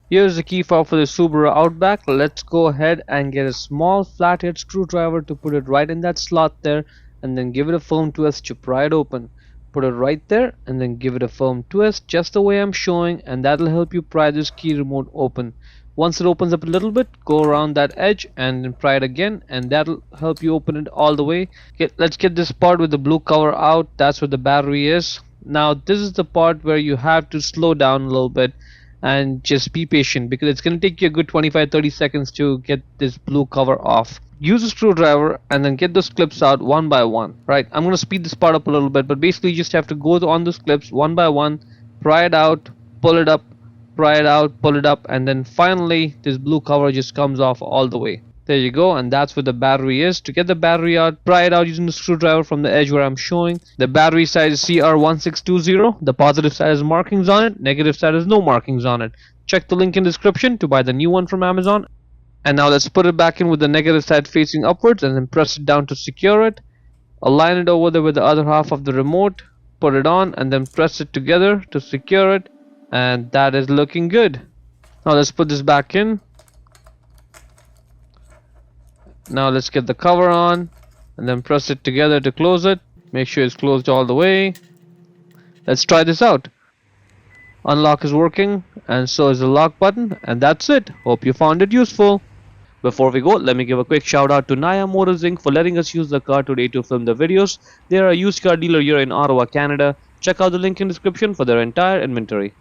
Here's the key fob for the Subaru Outback. Let's go ahead and get a small flathead screwdriver to put it right in that slot there, and then give it a firm twist to pry it open. Put it right there and then give it a firm twist just the way I'm showing, and that'll help you pry this key remote open. Once it opens up a little bit, go around that edge and then pry it again, and that'll help you open it all the way. Let's get this part with the blue cover out. That's where the battery is. Now this is the part where you have to slow down a little bit and just be patient, because it's going to take you a good 25-30 seconds to get this blue cover off. Use a screwdriver and then get those clips out one by one. Right, I'm going to speed this part up a little bit, but basically you just have to go on those clips one by one, pry it out, pull it up, pry it out, pull it up, and then finally this blue cover just comes off all the way. There you go, and that's where the battery is. To get the battery out, pry it out using the screwdriver from the edge where I'm showing. The battery side is CR1620. The positive side has markings on it, negative side has no markings on it. Check the link in the description to buy the new one from Amazon. And now let's put it back in with the negative side facing upwards and then press it down to secure it. Align it over there with the other half of the remote, put it on, and then press it together to secure it. And that is looking good. Now let's put this back in. Now let's get the cover on and then press it together to close it. Make sure it's closed all the way. Let's try this out. Unlock is working, and so is the lock button, and that's it. Hope you found it useful. Before we go, let me give a quick shout out to Naya Motors Inc. for letting us use the car today to film the videos. They are a used car dealer here in Ottawa, Canada. Check out the link in the description for their entire inventory.